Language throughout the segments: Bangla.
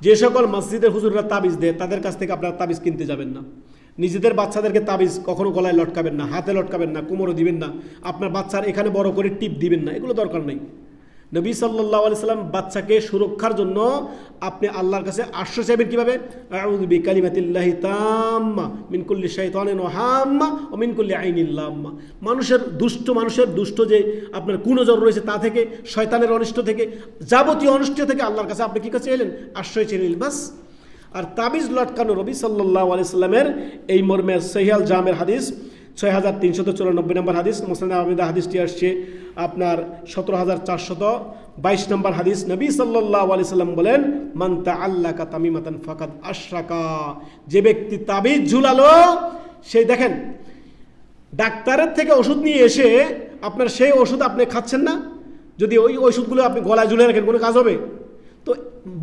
যে সকল মসজিদের হুজুররা তাবিজ দেয় তাদের কাছ থেকে আপনারা তাবিজ কিনতে যাবেন না। নিজেদের বাচ্চাদেরকে তাবিজ কখনো গলায় লটকাবেন না, হাতে লটকাবেন না, কোমরও দিবেন না, আপনার বাচ্চার এখানে বড় করে টিপ দিবেন না, এগুলো দরকার নেই। নবী সাল্লাল্লাহু আলাইহি সাল্লাম বাচ্চাকে সুরক্ষার জন্য আপনি আল্লাহর কাছে আশ্রয় চাইবেন কীভাবে? আউযু বিকালিমাতিল্লাহি তাম্মা মিন কুল্লি শাইতানিন ওয়া হাম্মা ওয়া মিন কুল্লি আইনিন লাম্মা। মানুষের দুষ্ট যে আপনার কুনজর রয়েছে তা থেকে, শয়তানের অনিষ্ট থেকে, যাবতীয় অনিষ্ট থেকে আল্লাহর কাছে আপনি কী কাছে এলেন? আশ্রয় চেয়ে বাস। আর তাবিজ লটকানো নবী সাল্লাল্লাহু আলাইহি সাল্লামের এই মর্মে সহিহ জামের হাদিস 6394 নম্বর হাদিস, মুসনাদ আহমদ হাদিসটি আসছে আপনার 17422 নম্বর হাদিস। নবী সাল্লাল্লাহু আলাইহি সাল্লাম বলেন, মান তাআল্লাকা তামিমাতান ফাকাদ আশরাকা। যে ব্যক্তি তাবিজ ঝুলালো, সেই দেখেন ডাক্তারের থেকে ওষুধ নিয়ে এসে আপনার সেই ওষুধ আপনি খাচ্ছেন না, যদি ওই ওষুধগুলো আপনি গলায় ঝুলে রাখেন কোনো কাজ হবে? তো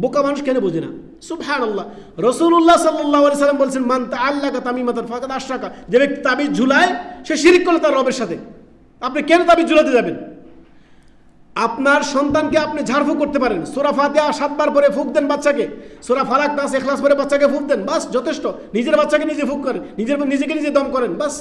বোকা মানুষ কেন বোঝে না? সুবহানাল্লাহ। রাসূলুল্লাহ সাল্লাল্লাহু আলাইহি সাল্লাম বলেছেন, মান তাআল্লাকা তামিমাতান ফাকাদ আশরাকা। যে ব্যক্তি তাবিজ ঝুলায় সে শিরক করলো তার রবের সাথে। আপনি কেন তাবিজ ঝুলাতে যাবেন? আপনার সন্তানকে আপনি ঝাড়ফুঁক করতে পারেন, সূরা ফাতিহা 7 বার পরে ফুঁক দেন বাচ্চাকে, সূরা ফালাক নাস ইখলাস পরে বাচ্চাকে ফুঁক দেন, বাস যথেষ্ট। নিজের বাচ্চাকে নিজে ফুঁক করেন, নিজেকে নিজে দম করেন, বাস।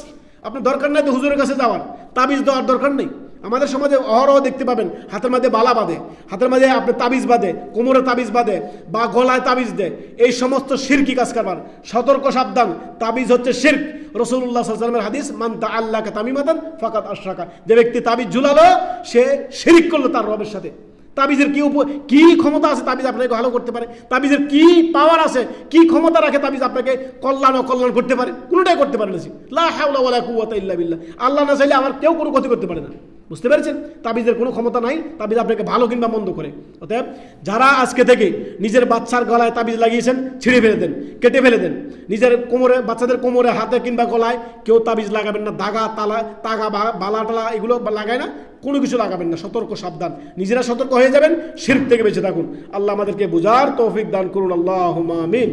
আপনার দরকার নাই তো হুজুরের কাছে যাওয়ার, তাবিজ দেওয়ার দরকার নেই। আমাদের সমাজে অহরহ দেখতে পাবেন হাতের মাঝে বালা বাঁধে, হাতের মাঝে আপনি তাবিজ বাঁধে, কোমরে তাবিজ বাঁধে বা গলায় তাবিজ দেয়। এই সমস্ত শিরকি কাজ করবার, সতর্ক সাবধান। তাবিজ হচ্ছে শিরক। রাসূলুল্লাহ সাল্লাল্লাহু আলাইহি ওয়াসাল্লামের হাদিস, মান তাআল্লাকা তামিমাতান ফাকাদ আশরাকা। যে ব্যক্তি তাবিজ ঝুলালো সে শিরক করলো তার রবের সাথে। তাবিজের কি ক্ষমতা আছে তাবিজ আপনাকে ভালো করতে পারে? তাবিজের কি পাওয়ার আছে, কি ক্ষমতা রাখে তাবিজ আপনাকে কল্যাণ অকল্যাণ করতে পারে? কোনোটাই করতে পারে না। লা হাওলা ওয়ালা কুওয়াতা ইল্লা বিল্লাহ। আল্লাহ না চাইলে আমার কেউ কোনো ক্ষতি করতে পারে না। বুঝতে পেরেছেন? তাবিজের কোনো ক্ষমতা নাই। তাবিজ আপনাকে ভালো কিংবা মন্দ করে। অতএব যারা আজকে থেকে নিজের বাচ্চার গলায় তাবিজ লাগিয়েছেন, ছিঁড়ে ফেলে দেন, কেটে ফেলে দেন। নিজের কোমরে, বাচ্চাদের কোমরে, হাতে কিংবা গলায় কেউ তাবিজ লাগাবেন না। তাগা বালা টালা এগুলো লাগায় না, কোনো কিছু লাগাবেন না। সতর্ক সাবধান, নিজেরা সতর্ক হয়ে যাবেন, শিরক থেকে বেঁচে থাকুন। আল্লাহ আমাদেরকে বুঝার তৌফিক দান করুন। আল্লাহুম্মা আমিন।